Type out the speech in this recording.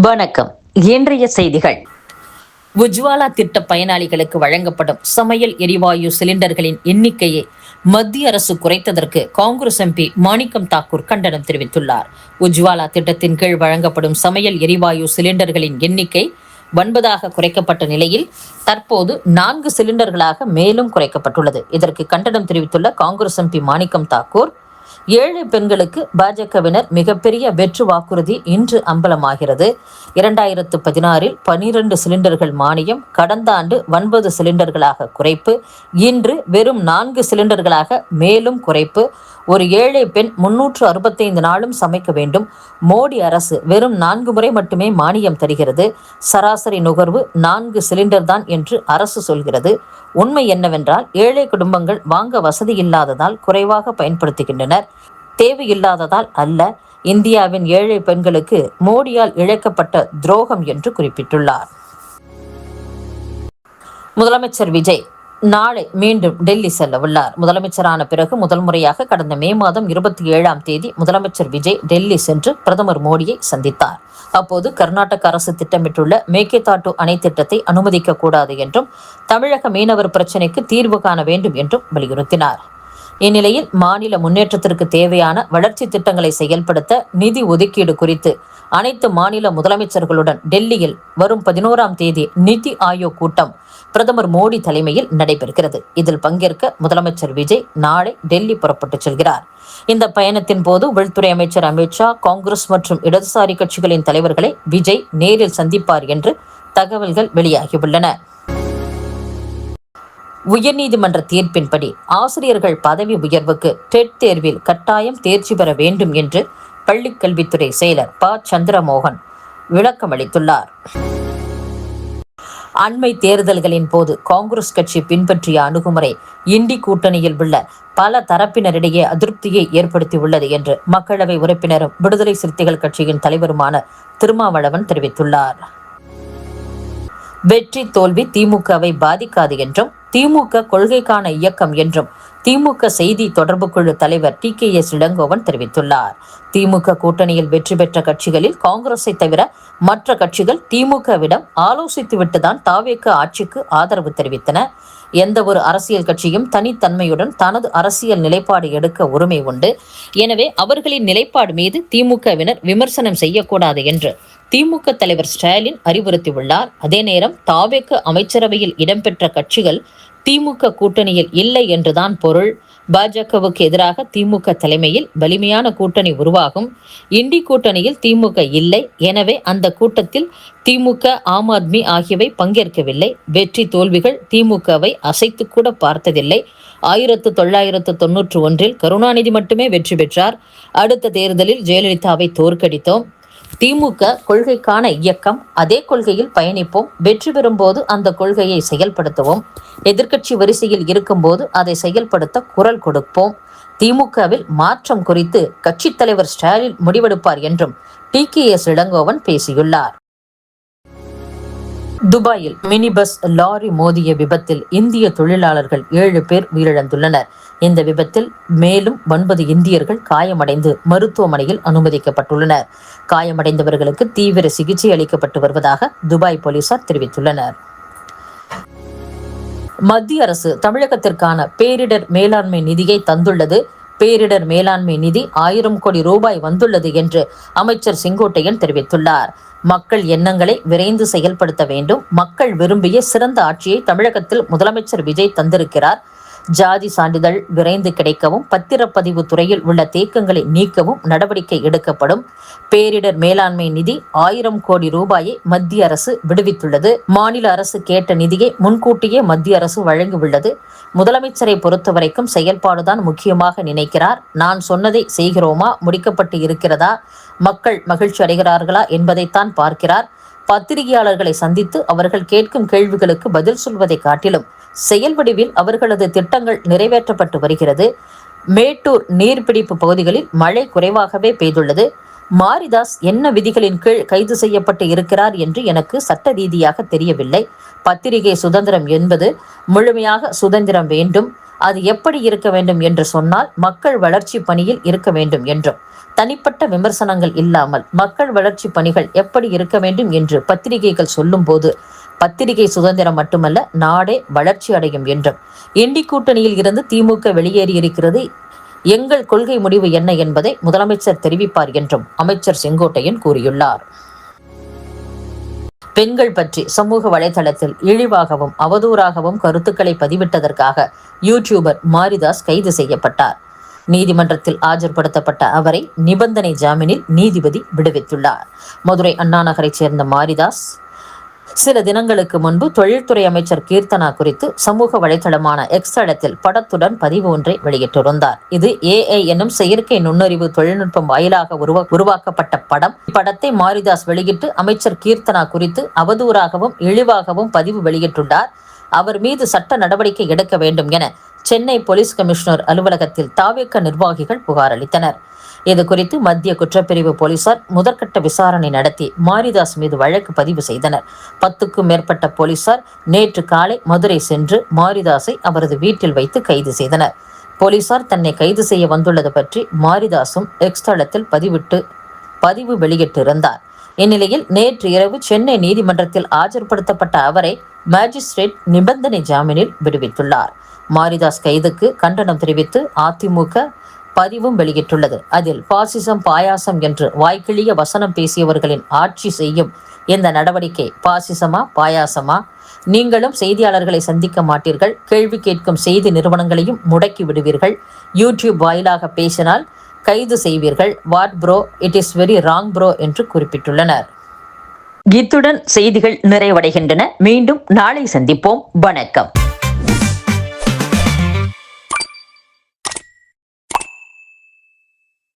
வணக்கம். இன்றைய செய்திகள். உஜ்வாலா திட்ட பயனாளிகளுக்கு வழங்கப்படும் சமையல் எரிவாயு சிலிண்டர்களின் எண்ணிக்கையை மத்திய அரசு குறைத்ததற்கு காங்கிரஸ் எம்பி மாணிக்கம் தாக்கூர் கண்டனம் தெரிவித்துள்ளார். உஜ்வாலா திட்டத்தின் கீழ் வழங்கப்படும் சமையல் எரிவாயு சிலிண்டர்களின் எண்ணிக்கை 9 குறைக்கப்பட்ட நிலையில் தற்போது 4 சிலிண்டர்களாக மேலும் குறைக்கப்பட்டுள்ளது. இதற்கு கண்டனம் தெரிவித்துள்ள காங்கிரஸ் எம்பி மாணிக்கம் தாக்கூர், ஏழை பெண்களுக்கு பாஜகவினர் மிகப்பெரிய வெற்று வாக்குறுதி இன்று அம்பலமாகிறது. 2016 12 சிலிண்டர்கள் மானியம், கடந்த ஆண்டு 9 சிலிண்டர்களாக குறைப்பு, இன்று வெறும் 4 சிலிண்டர்களாக மேலும் குறைப்பு. ஒரு ஏழை பெண் 365 நாளும் சமைக்க வேண்டும். மோடி அரசு வெறும் 4 முறை மட்டுமே மானியம் தருகிறது. சராசரி நுகர்வு 4 சிலிண்டர் தான் என்று அரசு சொல்கிறது. உண்மை என்னவென்றால், ஏழை குடும்பங்கள் வாங்க வசதி இல்லாததால் குறைவாக பயன்படுத்துகின்றனர், தேவையில்லாததால் அல்ல. இந்தியாவின் ஏழை பெண்களுக்கு மோடியால் இழைக்கப்பட்ட துரோகம் என்று குறிப்பிட்டுள்ளார். முதலமைச்சர் விஜய் நாளை மீண்டும் டெல்லி செல்ல உள்ளார். முதலமைச்சரான பிறகு முதல் முறையாக கடந்த மே மாதம் 27 முதலமைச்சர் விஜய் டெல்லி சென்று பிரதமர் மோடியை சந்தித்தார். அப்போது கர்நாடக அரசு திட்டமிட்டுள்ள மேகேதாட்டு அணை திட்டத்தை அனுமதிக்க கூடாது என்றும், தமிழக மீனவர் பிரச்சினைக்கு தீர்வு காண வேண்டும் என்றும் வலியுறுத்தினார். இந்நிலையில் மாநில முன்னேற்றத்திற்கு தேவையான வளர்ச்சி திட்டங்களை செயல்படுத்த நிதி ஒதுக்கீடு குறித்து அனைத்து மாநில முதலமைச்சர்களுடன் டெல்லியில் வரும் 11 நிதி ஆயோக் கூட்டம் பிரதமர் மோடி தலைமையில் நடைபெறுகிறது. இதில் பங்கேற்க முதலமைச்சர் விஜய் நாளை டெல்லி புறப்பட்டுச் செல்கிறார். இந்த பயணத்தின் போது உள்துறை அமைச்சர் அமித்ஷா, காங்கிரஸ் மற்றும் இடதுசாரி கட்சிகளின் தலைவர்களை விஜய் நேரில் சந்திப்பார் என்று தகவல்கள் வெளியாகியுள்ளன. உயர்நீதிமன்ற தீர்ப்பின்படி ஆசிரியர்கள் பதவி உயர்வுக்கு டெட் தேர்வில் கட்டாயம் தேர்ச்சி பெற வேண்டும் என்று பள்ளிக்கல்வித்துறை செயலர் ப. சந்திரமோகன் விளக்கமளித்துள்ளார். அண்மை தேர்தல்களின் போது காங்கிரஸ் கட்சி பின்பற்றிய அணுகுமுறை இண்டி கூட்டணியில் உள்ள பல தரப்பினரிடையே அதிருப்தியை ஏற்படுத்தியுள்ளது என்று மக்களவை உறுப்பினரும் விடுதலை சிறுத்தைகள் கட்சியின் தலைவருமான திருமாவளவன் தெரிவித்துள்ளார். வெற்றி தோல்வி திமுகவை பாதிக்காது என்றும், திமுக கொள்கைக்கான இயக்கம் என்றும் திமுக செய்தி தொடர்பு குழு தலைவர் TKS இளங்கோவன் தெரிவித்துள்ளார். திமுக கூட்டணியில் வெற்றி பெற்ற கட்சிகளில் காங்கிரஸை தவிர மற்ற கட்சிகள் திமுகவிடம் ஆலோசித்துவிட்டுதான் தாவேக ஆட்சிக்கு ஆதரவு தெரிவித்தன. எந்த ஒரு அரசியல் கட்சியும் தனித்தன்மையுடன் தனது அரசியல் நிலைப்பாடு எடுக்க உரிமை உண்டு. எனவே அவர்களின் நிலைப்பாடு மீது திமுகவினர் விமர்சனம் செய்யக்கூடாது என்று திமுக தலைவர் ஸ்டாலின் அறிவுறுத்தியுள்ளார். அதே நேரம் தாவேக அமைச்சரவையில் இடம்பெற்ற கட்சிகள் திமுக கூட்டணியில் இல்லை என்றுதான் பொருள். பாஜகவுக்கு எதிராக திமுக தலைமையில் வலிமையான கூட்டணி உருவாகும். இண்டி கூட்டணியில் திமுக இல்லை. எனவே அந்த கூட்டத்தில் திமுக, ஆம் ஆத்மி ஆகியவை பங்கேற்கவில்லை. வெற்றி தோல்விகள் திமுகவை அசைத்து கூட பார்த்ததில்லை. 1991 கருணாநிதி மட்டுமே வெற்றி பெற்றார். அடுத்த தேர்தலில் ஜெயலலிதாவை தோற்கடித்தோம். திமுக கொள்கைக்கான இயக்கம், அதே கொள்கையில் பயணிப்போம். வெற்றி பெறும்போது அந்த கொள்கையை செயல்படுத்துவோம். எதிர்க்கட்சி வரிசையில் இருக்கும்போது அதை செயல்படுத்த குரல் கொடுப்போம். திமுகவில் மாற்றம் குறித்து கட்சித் தலைவர் ஸ்டாலின் முடிவெடுப்பார் என்றும் TKS இளங்கோவன் பேசியுள்ளார். துபாயில் மினி பஸ் லாரி மோதிய விபத்தில் இந்திய தொழிலாளர்கள் 7 பேர் உயிரிழந்துள்ளனர். இந்த விபத்தில் மேலும் 9 இந்தியர்கள் காயமடைந்து மருத்துவமனையில் அனுமதிக்கப்பட்டுள்ளனர். காயமடைந்தவர்களுக்கு தீவிர சிகிச்சை அளிக்கப்பட்டு வருவதாக துபாய் போலீசார் தெரிவித்துள்ளனர். மத்திய அரசு தமிழகத்திற்கான பேரிடர் மேலாண்மை நிதியை தந்துள்ளது. பேரிடர் மேலாண்மை நிதி 1000 கோடி ரூபாய் வந்துள்ளது என்று அமைச்சர் செங்கோட்டையன் தெரிவித்துள்ளார். மக்கள் எண்ணங்களை விரைந்து செயல்படுத்த வேண்டும். மக்கள் விரும்பிய சிறந்த ஆட்சியை தமிழகத்தில் முதலமைச்சர் விஜய் தந்திருக்கிறார். ஜாதி சான்றிதழ் விரைந்து கிடைக்கவும், பத்திரப்பதிவு துறையில் உள்ள தேக்கங்களை நீக்கவும் நடவடிக்கை எடுக்கப்படும். பேரிடர் மேலாண்மை நிதி 1000 கோடி ரூபாயை மத்திய அரசு விடுவித்துள்ளது. மாநில அரசு கேட்ட நிதியை முன்கூட்டியே மத்திய அரசு வழங்கியுள்ளது. முதலமைச்சரை பொறுத்தவரைக்கும் செயல்பாடுதான் முக்கியமாக நினைக்கிறார். நான் சொன்னதை செய்கிறோமா, முடிக்கப்பட்டு இருக்கிறதா, மக்கள் மகிழ்ச்சி அடைகிறார்களா என்பதைத்தான் பார்க்கிறார். பத்திரிகையாளர்களை சந்தித்து அவர்கள் கேட்கும் கேள்விகளுக்கு பதில் சொல்வதை காட்டிலும் செயல் வடிவில் அவர்களது திட்டங்கள் நிறைவேற்றப்பட்டு வருகிறது. மேட்டூர் நீர்பிடிப்பு பகுதிகளில் மழை குறைவாகவே பெய்துள்ளது. மாரிதாஸ் என்ன விதிகளின் கீழ் கைது செய்யப்பட்டு இருக்கிறார் என்று எனக்கு சட்ட ரீதியாக தெரியவில்லை. பத்திரிகை சுதந்திரம் என்பது முழுமையாக சுதந்திரம் வேண்டும். அது எப்படி இருக்க வேண்டும் என்று சொன்னால் மக்கள் வளர்ச்சி பணியில் இருக்க வேண்டும் என்றும், தனிப்பட்ட விமர்சனங்கள் இல்லாமல் மக்கள் வளர்ச்சி பணிகள் எப்படி இருக்க வேண்டும் என்று பத்திரிகைகள் சொல்லும்போது பத்திரிகை சுதந்திரம் மட்டுமல்ல, நாடே வளர்ச்சி அடையும் என்றும், இண்டி கூட்டணியில் இருந்து திமுக வெளியேறியிருக்கிறது, எங்கள் கொள்கை முடிவு என்ன என்பதை முதலமைச்சர் தெரிவிப்பார் என்றும் அமைச்சர் செங்கோட்டையன் கூறியுள்ளார். பெண்கள் பற்றி சமூக வலைதளத்தில் இழிவாகவும் அவதூறாகவும் கருத்துக்களை பதிவிட்டதற்காக யூடியூபர் மாரிதாஸ் கைது செய்யப்பட்டார். நீதிமன்றத்தில் ஆஜர்படுத்தப்பட்ட அவரை நிபந்தனை ஜாமீனில் நீதிபதி விடுவித்துள்ளார். மதுரை அண்ணா நகரைச் சேர்ந்த மாரிதாஸ் சில தினங்களுக்கு முன்பு தொழில்துறை அமைச்சர் கீர்த்தனா குறித்து சமூக வலைதளமான எக்ஸ் தளத்தில் படத்துடன் பதிவு ஒன்றை வெளியிட்டிருந்தார். இது AI என்னும் செயற்கை நுண்ணறிவு தொழில்நுட்பம் வாயிலாக உருவாக்கப்பட்ட படம். இப்படத்தை மாரிதாஸ் வெளியிட்டு அமைச்சர் கீர்த்தனா குறித்து அவதூறாகவும் இழிவாகவும் பதிவு வெளியிட்டுள்ளார். அவர் மீது சட்ட நடவடிக்கை எடுக்க வேண்டும் என சென்னை போலீஸ் கமிஷனர் அலுவலகத்தில் தாவேக நிர்வாகிகள் புகார் அளித்தனர். இது குறித்து மத்திய குற்றப்பிரிவு போலீசார் முதற்கட்ட விசாரணை நடத்தி மாரிதாஸ் மீது வழக்கு பதிவு செய்தனர். 10க்கும் மேற்பட்ட போலீசார் நேற்று காலை மதுரை சென்று மாரிதாஸை அவரது வீட்டில் வைத்து கைது செய்தனர். போலீசார் தன்னை கைது செய்ய வந்துள்ளது பற்றி மாரிதாசும் எக்ஸ் தளத்தில் பதிவு வெளியிட்டிருந்தார். இந்நிலையில் நேற்று இரவு சென்னை நீதிமன்றத்தில் ஆஜர்படுத்தப்பட்ட அவரை மாஜிஸ்ட்ரேட் நிபந்தனை ஜாமீனில் விடுவித்துள்ளார். மாரிதாஸ் கைதுக்கு கண்டனம் தெரிவித்து அதிமுக பதிவும் வெளியிட்டுள்ளது. அதில் பாசிசம் பாயாசம் என்று வாய்க்கிழிய வசனம் பேசியவர்களின் ஆட்சி செய்யும் இந்த நடவடிக்கை பாசிசமா பாயாசமா? நீங்களும் செய்தியாளர்களை சந்திக்க மாட்டீர்கள், கேள்வி கேட்கும் செய்தி நிறுவனங்களையும் முடக்கி விடுவீர்கள், யூடியூப் வாயிலாக பேசினால் கைது செய்வீர்கள், what bro, it is very wrong bro என்று குறிப்பிட்டுள்ளனர். இத்துடன் செய்திகள் நிறைவடைகின்றன. மீண்டும் நாளை சந்திப்போம். வணக்கம்.